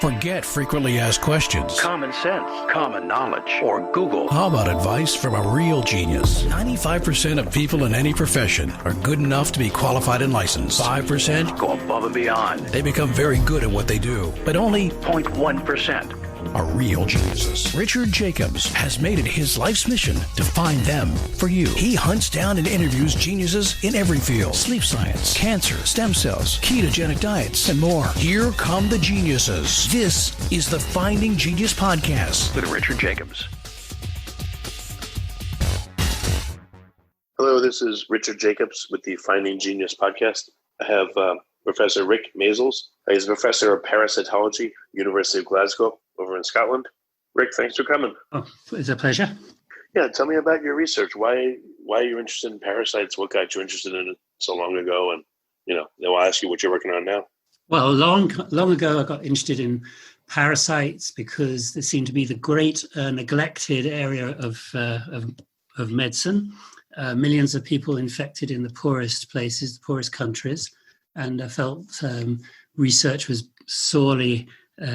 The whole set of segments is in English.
Forget frequently asked questions. Common sense, common knowledge, or Google. How about advice from a real genius? 95% of people in any profession are good enough to be qualified and licensed. 5% go above and beyond. They become very good at what they do, but only 0.1% are real geniuses. Richard Jacobs has made it his life's mission to find them for you. He hunts down and interviews geniuses in every field: sleep science, cancer, stem cells, ketogenic diets, and more. Here come the geniuses. This is the Finding Genius Podcast with Richard Jacobs. Hello, this is Richard Jacobs with the Finding Genius Podcast. I have Professor Rick Maizels. He's a professor of parasitology, University of Glasgow, over in Scotland. Rick, thanks for coming. Oh, it's a pleasure. Yeah, tell me about your research. Why you're interested in parasites? What got you interested in it so long ago? And then I'll ask you what you're working on now. Well, long ago, I got interested in parasites because they seem to be the great neglected area of medicine. Millions of people infected in the poorest places, the poorest countries, and I felt research was sorely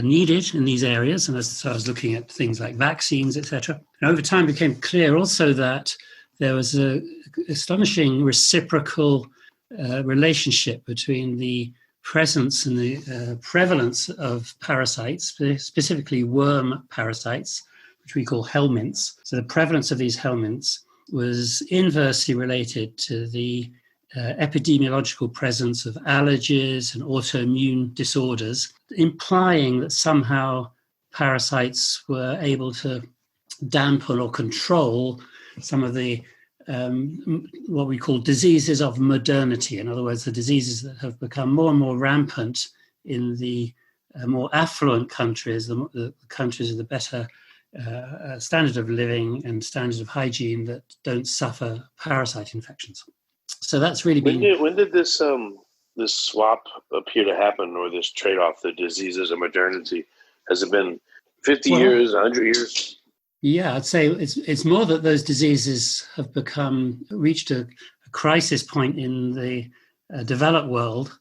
needed in these areas. And so I was looking at things like vaccines, etc. And over time, it became clear also that there was an astonishing reciprocal relationship between the presence and the prevalence of parasites, specifically worm parasites, which we call helminths. So the prevalence of these helminths was inversely related to the epidemiological presence of allergies and autoimmune disorders, implying that somehow parasites were able to dampen or control some of the what we call diseases of modernity. In other words, the diseases that have become more and more rampant in the more affluent countries, the countries with the better standard of living and standards of hygiene that don't suffer parasite infections. So that's really been... When did this swap appear to happen, or this trade-off, the diseases of modernity? Has it been 50 years, 100 years? Yeah, I'd say it's more that those diseases have reached a crisis point in the developed world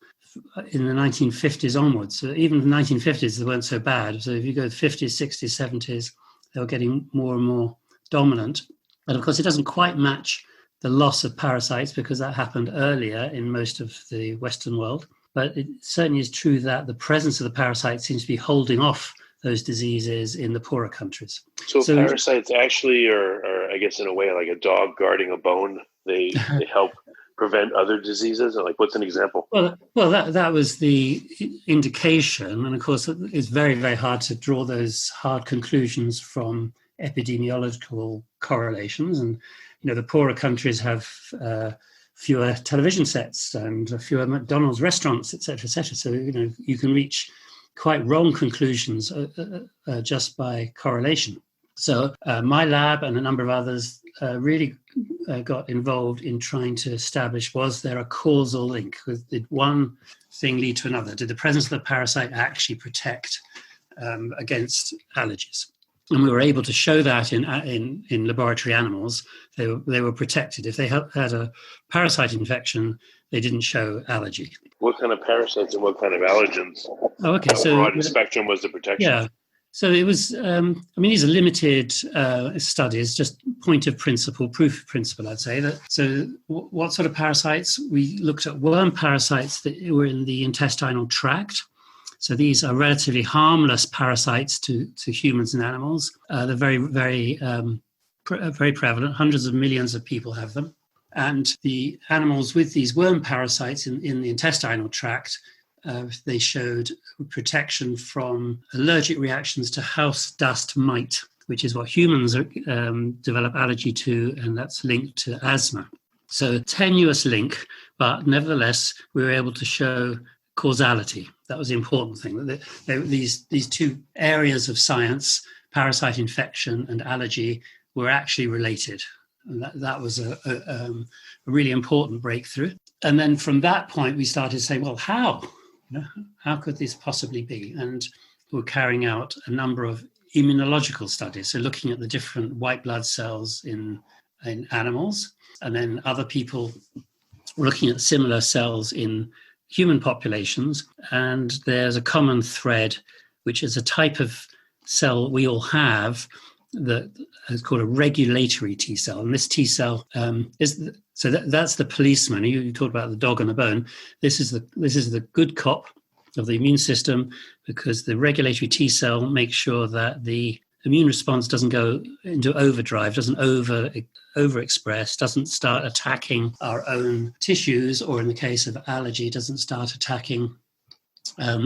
in the 1950s onwards. So even the 1950s, they weren't so bad. So if you go to the 50s, 60s, 70s, they were getting more and more dominant. But of course, it doesn't quite match the loss of parasites because that happened earlier in most of the Western world. But it certainly is true that the presence of the parasite seems to be holding off those diseases in the poorer countries. So parasites actually are, I guess, in a way, like a dog guarding a bone. They help prevent other diseases? Like, what's an example? Well, that was the indication. And of course, it's very, very hard to draw those hard conclusions from epidemiological correlations. And the poorer countries have fewer television sets and fewer McDonald's restaurants, et cetera, et cetera. So, you can reach quite wrong conclusions just by correlation. So my lab and a number of others really got involved in trying to establish, was there a causal link? Did one thing lead to another? Did the presence of the parasite actually protect against allergies? And we were able to show that in laboratory animals. They were protected. If they had a parasite infection, they didn't show allergy. What kind of parasites and what kind of allergens? Oh, okay. How broad in spectrum was the protection? Yeah. So it was, these are limited studies, just point of principle, proof of principle, I'd say. So what sort of parasites? We looked at worm parasites that were in the intestinal tract. So these are relatively harmless parasites to humans and animals. They're very, very, very prevalent. Hundreds of millions of people have them. And the animals with these worm parasites in the intestinal tract, they showed protection from allergic reactions to house dust mite, which is what humans develop allergy to, and that's linked to asthma. So tenuous link, but nevertheless, we were able to show causality. That was the important thing. These two areas of science, parasite infection and allergy, were actually related. And that was a really important breakthrough. And then from that point, we started to say, well, how? How could this possibly be? And we're carrying out a number of immunological studies, so looking at the different white blood cells in animals, and then other people looking at similar cells in human populations. And there's a common thread which is a type of cell we all have that is called a regulatory T cell. And this T cell that's the policeman. You talked about the dog and the bone. This is the good cop of the immune system, because the regulatory T cell makes sure that the immune response doesn't go into overdrive, doesn't overexpress, doesn't start attacking our own tissues, or in the case of allergy, doesn't start attacking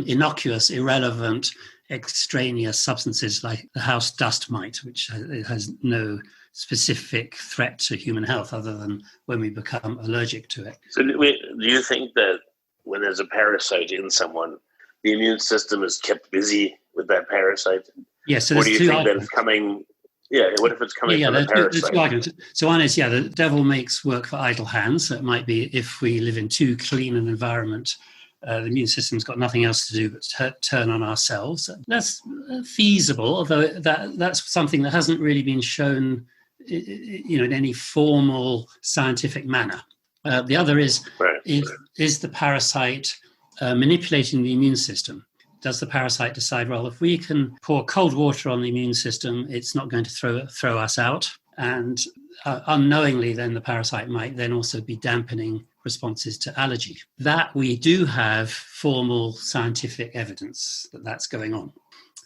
innocuous, irrelevant, extraneous substances like the house dust mite, which has no specific threat to human health other than when we become allergic to it. So do you think that when there's a parasite in someone, the immune system is kept busy with that parasite? Yes. So or do you think arguments. that it's coming? Yeah. What if it's coming from a parasite? There's two arguments. So one is, the devil makes work for idle hands. So it might be if we live in too clean an environment, the immune system's got nothing else to do but turn on ourselves. That's feasible, although that's something that hasn't really been shown, in any formal scientific manner. The other is the parasite manipulating the immune system? Does the parasite decide, well, if we can pour cold water on the immune system, it's not going to throw us out? And unknowingly, then the parasite might then also be dampening responses to allergy. That we do have formal scientific evidence that that's going on.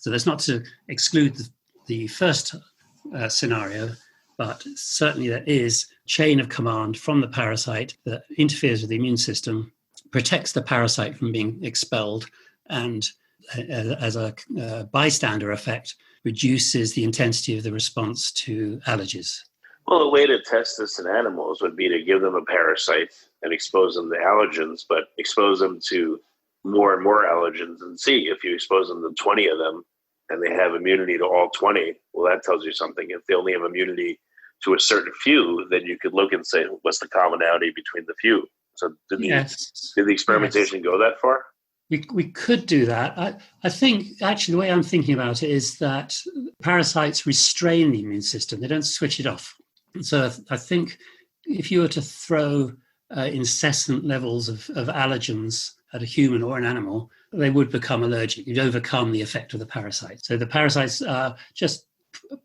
So that's not to exclude the first scenario, but certainly there is chain of command from the parasite that interferes with the immune system, protects the parasite from being expelled, and as a bystander effect, reduces the intensity of the response to allergies. Well, the way to test this in animals would be to give them a parasite and expose them to allergens, but expose them to more and more allergens and see if you expose them to 20 of them and they have immunity to all 20. Well, that tells you something. If they only have immunity to a certain few, then you could look and say, what's the commonality between the few? So did the experimentation go that far? We could do that. I think, actually, the way I'm thinking about it is that parasites restrain the immune system. They don't switch it off. So I think if you were to throw incessant levels of allergens at a human or an animal, they would become allergic. You'd overcome the effect of the parasite. So the parasites are just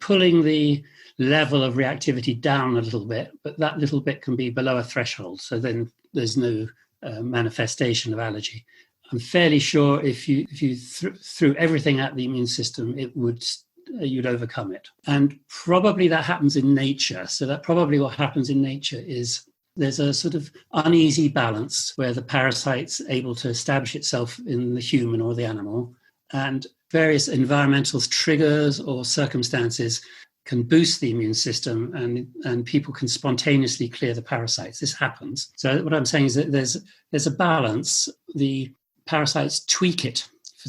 pulling the level of reactivity down a little bit, but that little bit can be below a threshold. So then there's no manifestation of allergy. I'm fairly sure if you threw everything at the immune system, you'd overcome it. And probably that happens in nature. So that probably what happens in nature is there's a sort of uneasy balance where the parasite's able to establish itself in the human or the animal, and various environmental triggers or circumstances can boost the immune system, and people can spontaneously clear the parasites. This happens. So what I'm saying is that there's a balance. The parasites tweak it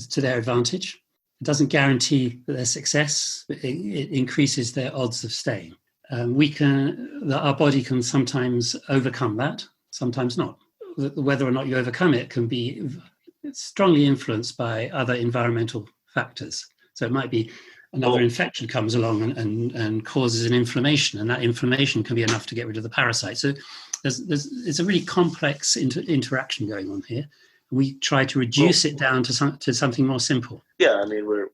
to their advantage. It doesn't guarantee their success, but it increases their odds of staying. Our body can sometimes overcome that, sometimes not. Whether or not you overcome it can be strongly influenced by other environmental factors. So it might be another infection comes along and causes an inflammation, and that inflammation can be enough to get rid of the parasite. So it's a really complex interaction going on here. We try to reduce it down to something more simple. Yeah, I mean, we're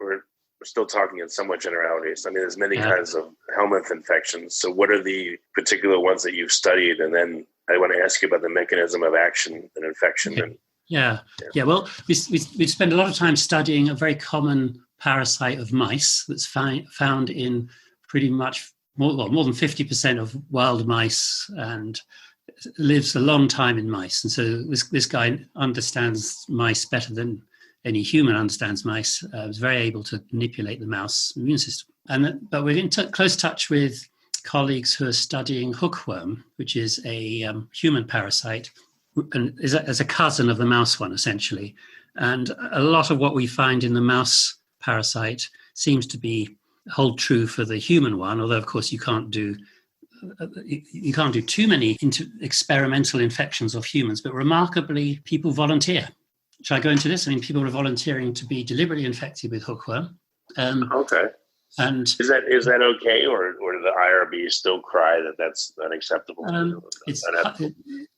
still talking in somewhat generalities. I mean, there's many kinds of Helminth infections. So what are the particular ones that you've studied? And then I want to ask you about the mechanism of action and infection. Okay. Yeah. Well, we spend a lot of time studying a very common parasite of mice that's found in pretty much more than 50% of wild mice, and lives a long time in mice. And so this guy understands mice better than any human understands mice. Was very able to manipulate the mouse immune system. But we're in close touch with colleagues who are studying hookworm, which is a human parasite, and is as a cousin of the mouse one, essentially. And a lot of what we find in the mouse parasite seems to hold true for the human one, although, of course, you can't do too many experimental infections of humans, but remarkably, people volunteer. Shall I go into this? I mean, people are volunteering to be deliberately infected with hookworm. Okay. And is that okay, or do the IRB still cry that that's unacceptable?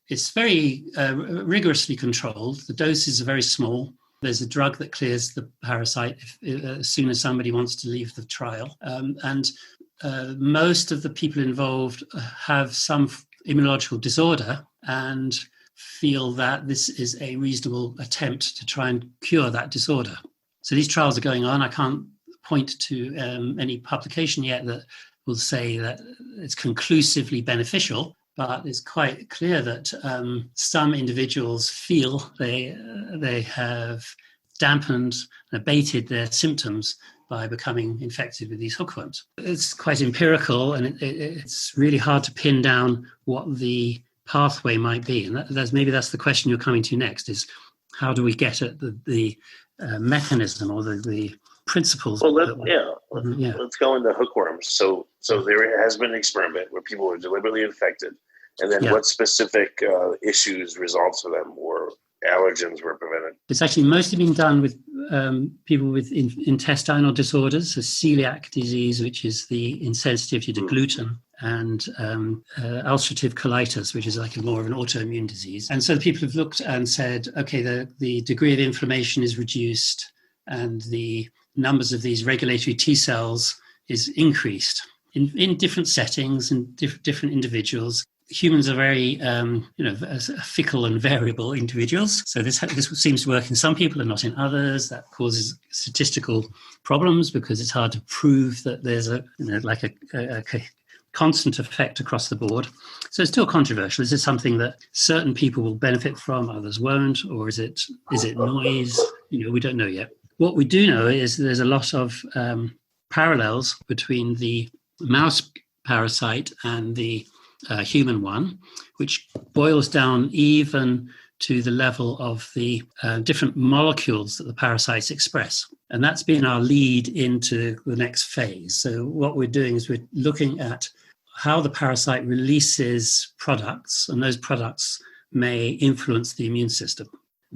It's very rigorously controlled. The doses are very small. There's a drug that clears the parasite as soon as somebody wants to leave the trial. And most of the people involved have some immunological disorder and feel that this is a reasonable attempt to try and cure that disorder. So these trials are going on. I can't point to any publication yet that will say that it's conclusively beneficial, but it's quite clear that some individuals feel they have dampened and abated their symptoms by becoming infected with these hookworms. It's quite empirical, and it's really hard to pin down what the pathway might be. And that's the question you're coming to next, is how do we get at the mechanism or the principles? Well, let's go into hookworms. So there has been an experiment where people were deliberately infected, and then what specific issues resulted for them, or allergens were prevented? It's actually mostly been done with people with intestinal disorders, so celiac disease, which is the insensitivity to gluten, and ulcerative colitis, which is like more of an autoimmune disease. And so people have looked and said, okay, the degree of inflammation is reduced and the numbers of these regulatory T cells is increased in different settings and different individuals. Humans are very, fickle and variable individuals. So this seems to work in some people and not in others. That causes statistical problems because it's hard to prove that there's a constant effect across the board. So it's still controversial. Is it something that certain people will benefit from, others won't, or is it noise? We don't know yet. What we do know is there's a lot of parallels between the mouse parasite and the human one, which boils down even to the level of the different molecules that the parasites express. And that's been our lead into the next phase. So what we're doing is we're looking at how the parasite releases products, and those products may influence the immune system.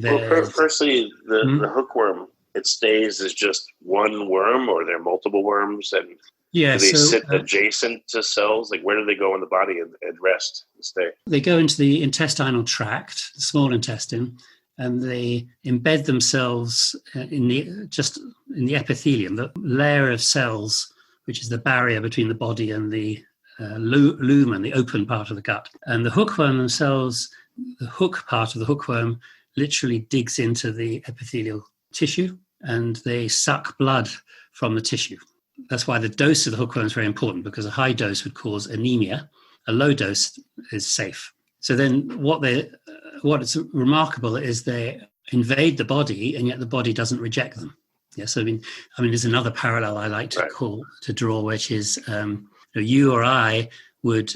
Firstly, the hookworm, it stays as just one worm, or there are multiple worms, and do they sit adjacent to cells? Like, where do they go in the body and rest and stay? They go into the intestinal tract, the small intestine, and they embed themselves in the epithelium, the layer of cells, which is the barrier between the body and the lumen, the open part of the gut. And the hookworm themselves, the hook part of the hookworm, literally digs into the epithelial tissue, and they suck blood from the tissue. That's why the dose of the hookworm is very important, because a high dose would cause anemia. A low dose is safe. So then what is remarkable is they invade the body, and yet the body doesn't reject them. Yes, I mean, there's another parallel I like to draw, which is you or I would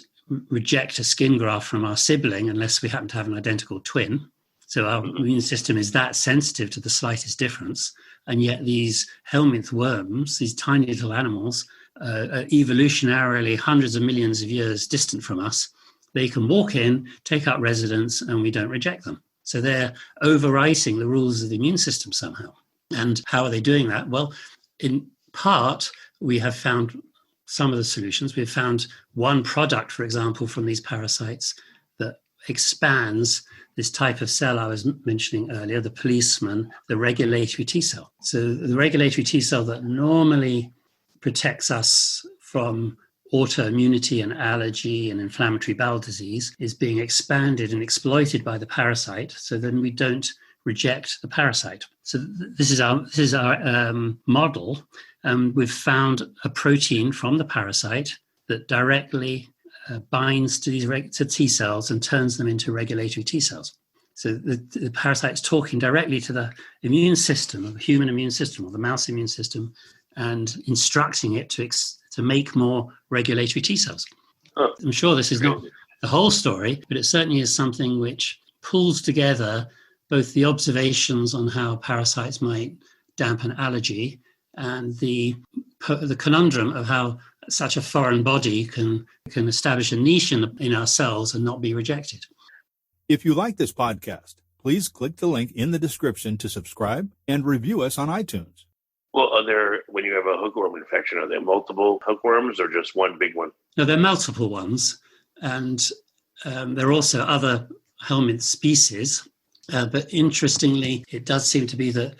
reject a skin graft from our sibling unless we happen to have an identical twin. So our immune system is that sensitive to the slightest difference. And yet these Helminth worms, these tiny little animals, are evolutionarily hundreds of millions of years distant from us. They can walk in, take up residence, and we don't reject them. So they're overwriting the rules of the immune system somehow. And how are they doing that? Well, in part, we have found some of the solutions. We've found one product, for example, from these parasites that expands this type of cell I was mentioning earlier, the policeman, the regulatory T cell. So the regulatory T cell that normally protects us from autoimmunity and allergy and inflammatory bowel disease is being expanded and exploited by the parasite. So then we don't reject the parasite. So this is our model. We've found a protein from the parasite that directly binds to these to T cells and turns them into regulatory T cells. So the parasite's talking directly to the immune system, or the human immune system, or the mouse immune system, and instructing it to make more regulatory T cells. Oh. I'm sure this is not the whole story, but it certainly is something which pulls together both the observations on how parasites might dampen allergy and the conundrum of how such a foreign body can establish a niche in our cells and not be rejected. If you like this podcast, please click the link in the description to subscribe and review us on iTunes. Well, when you have a hookworm infection, are there multiple hookworms or just one big one? No, there are multiple ones. And there are also other Helminth species. But interestingly, it does seem to be that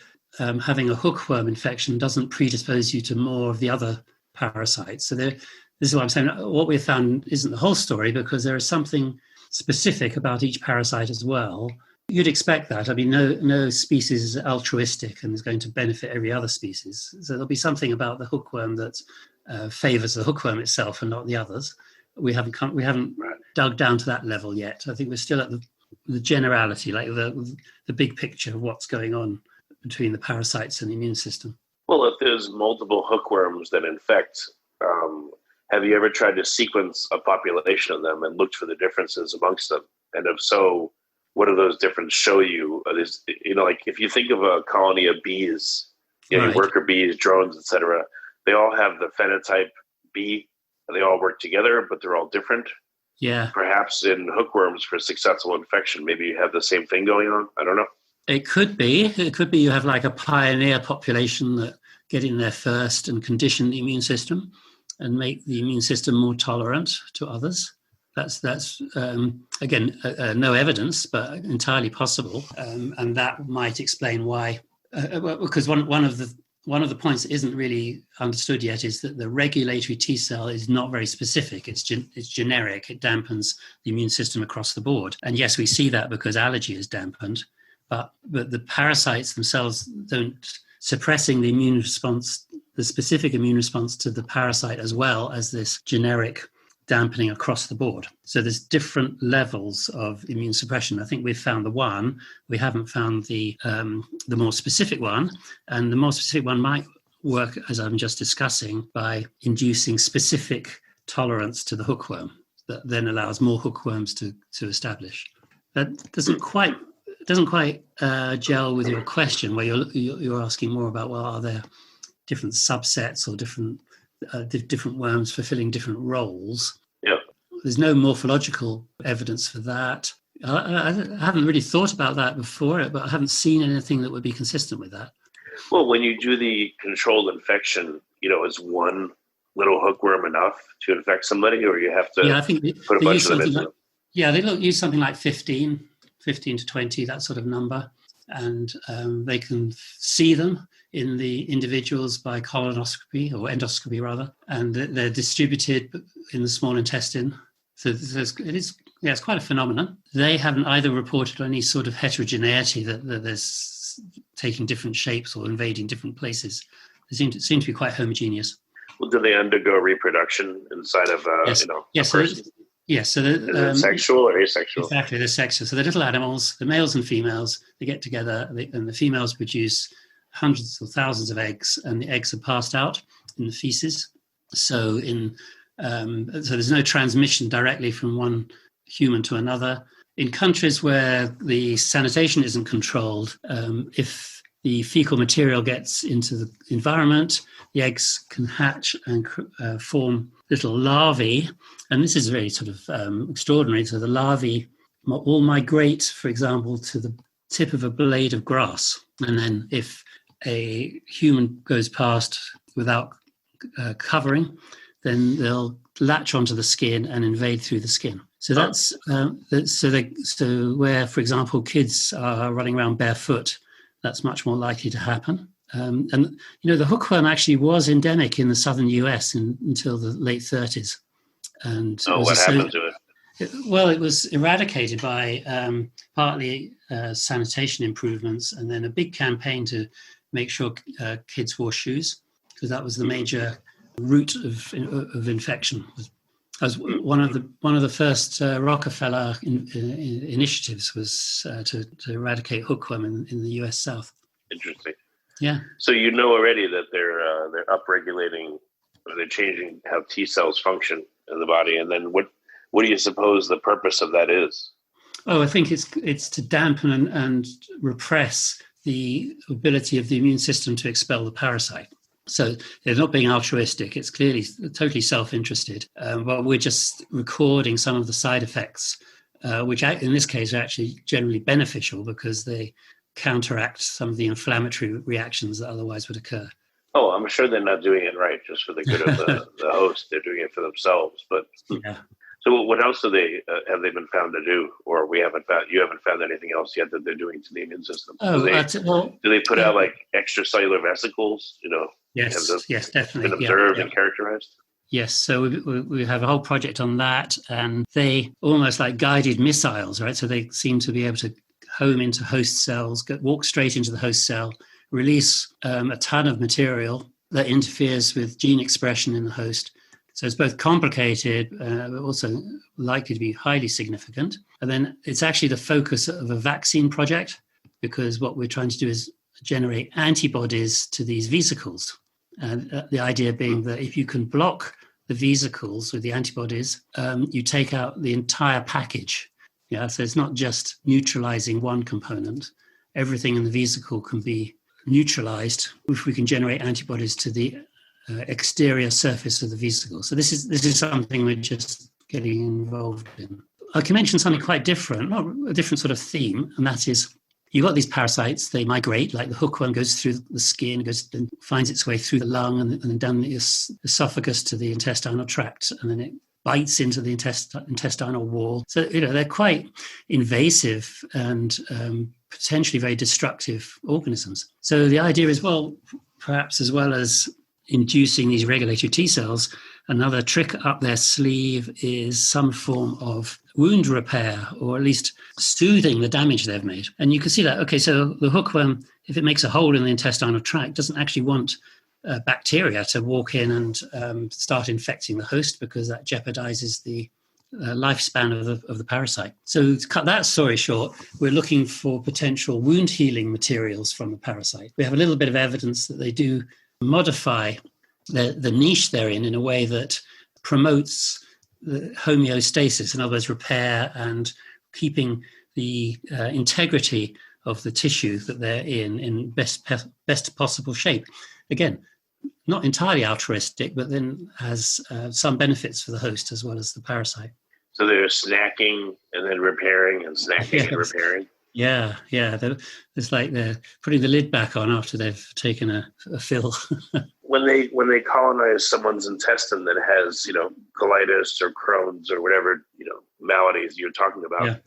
having a hookworm infection doesn't predispose you to more of the other parasites. So this is what I'm saying. What we've found isn't the whole story, because there is something specific about each parasite as well. You'd expect that. I mean, no species is altruistic and is going to benefit every other species. So there'll be something about the hookworm that favors the hookworm itself and not the others. We haven't dug down to that level yet. I think we're still at the generality, like the big picture of what's going on between the parasites and the immune system. Well, if there's multiple hookworms that infect, have you ever tried to sequence a population of them and looked for the differences amongst them? And if so, what do those differences show you? Like if you think of a colony of bees, Right. worker bees, drones, etc., they all have the phenotype bee. They all work together, but they're all different. Yeah. Perhaps in hookworms for successful infection, maybe you have the same thing going on. I don't know. It could be. It could be you have like a pioneer population that get in there first and condition the immune system and make the immune system more tolerant to others. That's again, no evidence, but entirely possible. And that might explain why, because one of the points that isn't really understood yet is that the regulatory T cell is not very specific. It's generic. It dampens the immune system across the board. And yes, we see that because allergy is dampened, but the parasites themselves don't, suppressing the immune response, the specific immune response to the parasite, as well as this generic dampening across the board. So there's different levels of immune suppression. I think we've found the one. We haven't found the more specific one. And the more specific one might work, as I'm just discussing, by inducing specific tolerance to the hookworm that then allows more hookworms to establish. That doesn't quite gel with your question, where you're asking more about, well, are there different subsets or different worms fulfilling different roles? Yeah. There's no morphological evidence for that. I haven't really thought about that before, but I haven't seen anything that would be consistent with that. Well, when you do the controlled infection, is one little hookworm enough to infect somebody, or you have to I think put a bunch of them into them? They use something like 15 to 20, that sort of number. And they can see them in the individuals by colonoscopy, or endoscopy rather, and they're distributed in the small intestine. So it's quite a phenomenon. They haven't either reported any sort of heterogeneity that there's taking different shapes or invading different places. They seem to be quite homogeneous. Well, do they undergo reproduction inside of a person? Yes, so is it sexual or asexual? Exactly, they're sexual. So they're little animals, the males and females, they get together, and the females produce hundreds or thousands of eggs, and the eggs are passed out in the feces. So so there's no transmission directly from one human to another. In countries where the sanitation isn't controlled, if the fecal material gets into the environment, the eggs can hatch and form little larvae. And this is very sort of extraordinary. So the larvae all migrate, for example, to the tip of a blade of grass. And then if a human goes past without covering, then they'll latch onto the skin and invade through the skin. So that's so where, for example, kids are running around barefoot, that's much more likely to happen. And the hookworm actually was endemic in the southern US until the late 30s. And what happened to it? Well, it was eradicated by partly sanitation improvements, and then a big campaign to make sure kids wore shoes, because that was the major route of infection. As one of the first Rockefeller initiatives was to eradicate hookworm in the U.S. South. Interesting. Yeah. So already that they're upregulating, or they're changing how T cells function in the body, and then what do you suppose the purpose of that is? Oh, I think it's to dampen and repress the ability of the immune system to expel the parasite. So they're not being altruistic. It's clearly totally self-interested. But we're just recording some of the side effects, which in this case are actually generally beneficial because they counteract some of the inflammatory reactions that otherwise would occur. Oh, I'm sure they're not doing it right just for the good of the host. They're doing it for themselves. But yeah. So what else have they been found to do, or you haven't found anything else yet that they're doing to the immune system? Oh, do they put out like extracellular vesicles? Yes, yes, definitely. Been observed and characterized. Yes, so we have a whole project on that, and they almost like guided missiles, right? So they seem to be able to home into host cells, walk straight into the host cell, release a ton of material that interferes with gene expression in the host. So it's both complicated, but also likely to be highly significant. And then it's actually the focus of a vaccine project, because what we're trying to do is generate antibodies to these vesicles. And the idea being that if you can block the vesicles with the antibodies, you take out the entire package. Yeah, so it's not just neutralizing one component. Everything in the vesicle can be neutralized if we can generate antibodies to the exterior surface of the vesicle. So this is something we're just getting involved in. I can mention something quite different, not a different sort of theme, and that is you've got these parasites, they migrate, like the hookworm goes through the skin, and finds its way through the lung and then down the esophagus to the intestinal tract, and then it bites into the intestinal wall. So, they're quite invasive and potentially very destructive organisms. So the idea is, well, perhaps as well as inducing these regulatory T cells, another trick up their sleeve is some form of wound repair, or at least soothing the damage they've made. And you can see that, okay, so the hookworm, if it makes a hole in the intestinal tract, doesn't actually want bacteria to walk in and start infecting the host, because that jeopardizes the lifespan of the parasite. So to cut that story short, we're looking for potential wound healing materials from the parasite. We have a little bit of evidence that they do modify the niche they're in a way that promotes the homeostasis, in other words, repair and keeping the integrity of the tissue that they're in best possible shape. Again, not entirely altruistic, but then has some benefits for the host as well as the parasite. So they're snacking and then repairing and snacking and repairing? Yeah. It's like they're putting the lid back on after they've taken a fill. When they colonize someone's intestine that has, colitis or Crohn's or whatever, maladies you're talking about,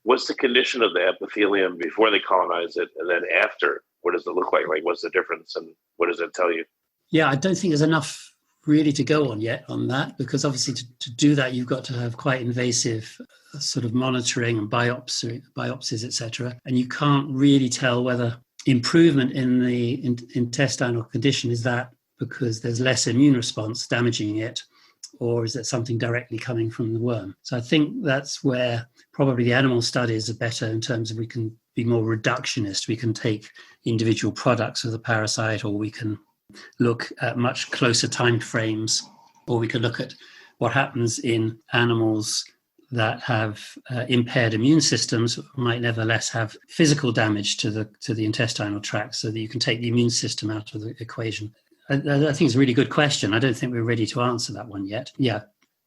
what's the condition of the epithelium before they colonize it, and then after? What does it look like? Like, what's the difference, and what does it tell you? Yeah, I don't think there's enough really to go on yet on that, because obviously to do that, you've got to have quite invasive sort of monitoring and biopsies, etc. And you can't really tell whether improvement in the intestinal condition is that because there's less immune response damaging it, or is it something directly coming from the worm? So I think that's where probably the animal studies are better, in terms of we can be more reductionist. We can take individual products of the parasite, or we can look at much closer time frames, or we could look at what happens in animals that have impaired immune systems, might nevertheless have physical damage to the intestinal tract, so that you can take the immune system out of the equation. I think it's a really good question. I don't think we're ready to answer that one yet. Yeah.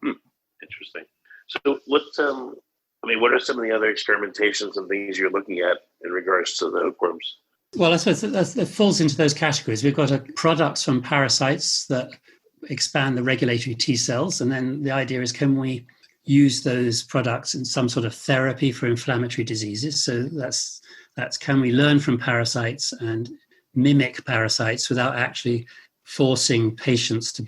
Interesting. So what are some of the other experimentations and things you're looking at in regards to the hookworms? Well, I suppose that falls into those categories. We've got products from parasites that expand the regulatory T cells. And then the idea is, can we use those products in some sort of therapy for inflammatory diseases? So that's can we learn from parasites and mimic parasites without actually forcing patients to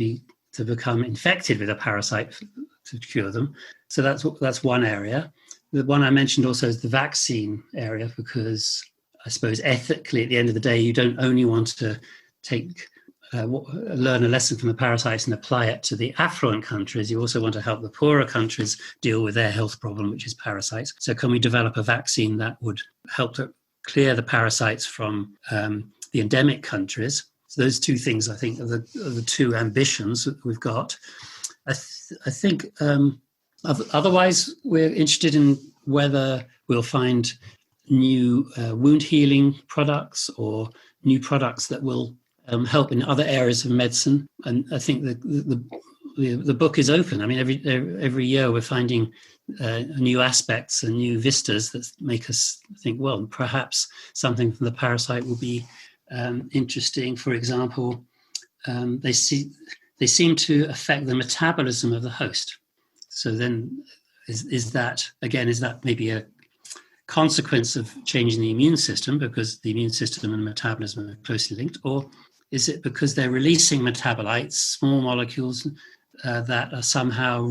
become infected with a parasite to cure them? So that's one area. The one I mentioned also is the vaccine area, because I suppose ethically, at the end of the day, you don't only want to learn a lesson from the parasites and apply it to the affluent countries. You also want to help the poorer countries deal with their health problem, which is parasites. So can we develop a vaccine that would help to clear the parasites from the endemic countries? So those two things, I think, are the two ambitions that we've got. I think otherwise, we're interested in whether we'll find new wound healing products, or new products that will help in other areas of medicine. And I think the book is open. I mean, every year we're finding new aspects and new vistas that make us think, well, perhaps something from the parasite will be interesting. For example, they seem to affect the metabolism of the host. So then is that maybe a consequence of changing the immune system, because the immune system and metabolism are closely linked? Or is it because they're releasing metabolites, small molecules, that are somehow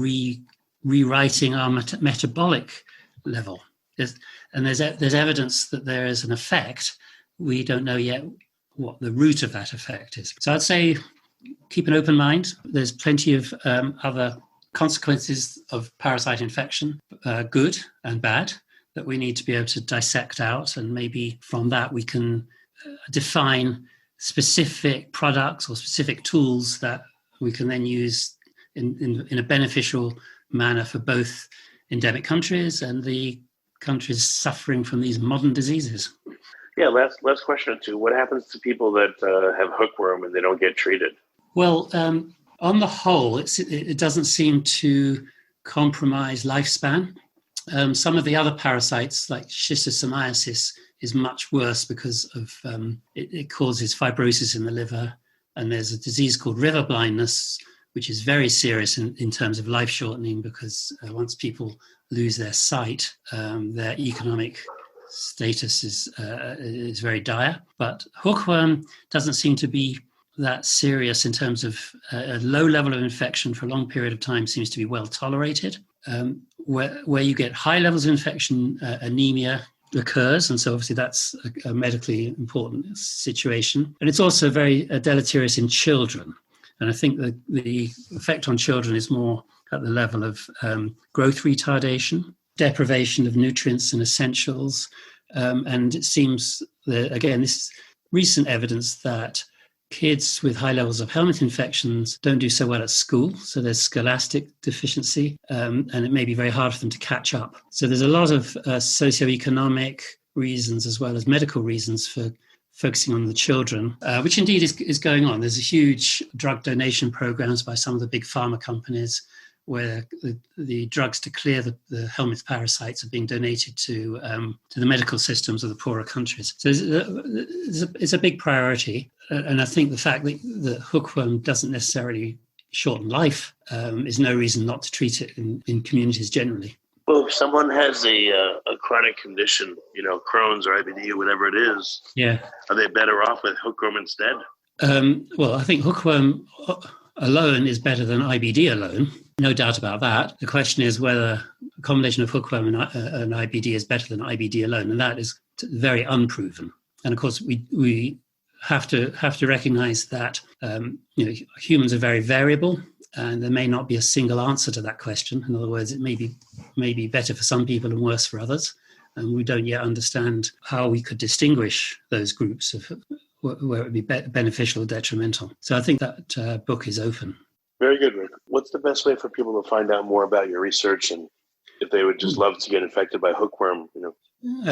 rewriting our metabolic level? There's evidence that there is an effect. We don't know yet what the root of that effect is. So I'd say keep an open mind. There's plenty of other consequences of parasite infection, good and bad, that we need to be able to dissect out. And maybe from that we can define specific products or specific tools that we can then use in a beneficial manner for both endemic countries and the countries suffering from these modern diseases. Yeah, last question or two. What happens to people that have hookworm and they don't get treated? Well, on the whole, it doesn't seem to compromise lifespan. Some of the other parasites, like schistosomiasis, is much worse because of it causes fibrosis in the liver. And there's a disease called river blindness, which is very serious in terms of life shortening, because once people lose their sight, their economic status is very dire. But hookworm doesn't seem to be that serious in terms of a low level of infection for a long period of time seems to be well tolerated. Where you get high levels of infection, anemia occurs, and so obviously that's a medically important situation. And it's also very deleterious in children. And I think the effect on children is more at the level of growth retardation, deprivation of nutrients and essentials. And it seems that, again, this is recent evidence that kids with high levels of Helminth infections don't do so well at school. So there's scholastic deficiency, and it may be very hard for them to catch up. So there's a lot of socioeconomic reasons as well as medical reasons for focusing on the children, which indeed is going on. There's a huge drug donation programs by some of the big pharma companies where the drugs to clear the Helminth parasites are being donated to the medical systems of the poorer countries. So it's a big priority. And I think the fact that the hookworm doesn't necessarily shorten life is no reason not to treat it in communities generally. Well, if someone has a chronic condition, Crohn's or IBD or whatever it is, are they better off with hookworm instead? Well, I think hookworm alone is better than IBD alone. No doubt about that. The question is whether a combination of hookworm and IBD is better than IBD alone, and that is very unproven. And of course, we have to recognize that humans are very variable, and there may not be a single answer to that question. In other words, it may be better for some people and worse for others, and we don't yet understand how we could distinguish those groups of where it would be beneficial or detrimental. So I think that book is open. Very good, Rick. What's the best way for people to find out more about your research, and if they would just love to get infected by hookworm?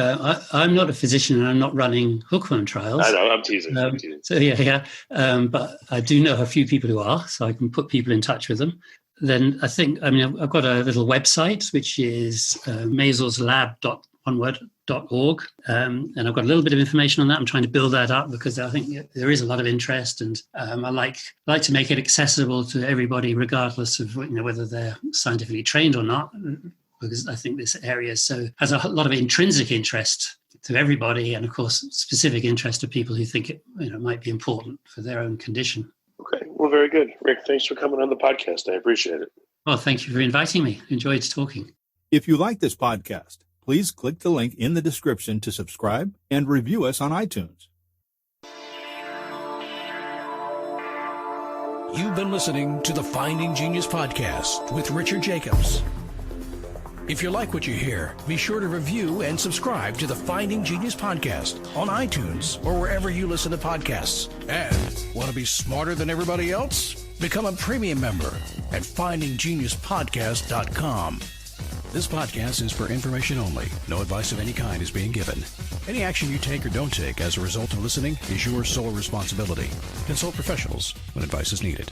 I'm not a physician and I'm not running hookworm trials. I know, I'm teasing. So yeah. But I do know a few people who are, so I can put people in touch with them. Then I've got a little website, which is maizelslab.org. And I've got a little bit of information on that. I'm trying to build that up because I think there is a lot of interest, and I like to make it accessible to everybody, regardless of whether they're scientifically trained or not, because I think this area has a lot of intrinsic interest to everybody, and of course specific interest to people who think it might be important for their own condition. Okay, well, very good, Rick. Thanks for coming on the podcast. I appreciate it. Well, thank you for inviting me. Enjoyed talking. If you like this podcast, please click the link in the description to subscribe and review us on iTunes. You've been listening to the Finding Genius podcast with Richard Jacobs. If you like what you hear, be sure to review and subscribe to the Finding Genius podcast on iTunes or wherever you listen to podcasts. And want to be smarter than everybody else? Become a premium member at findinggeniuspodcast.com. This podcast is for information only. No advice of any kind is being given. Any action you take or don't take as a result of listening is your sole responsibility. Consult professionals when advice is needed.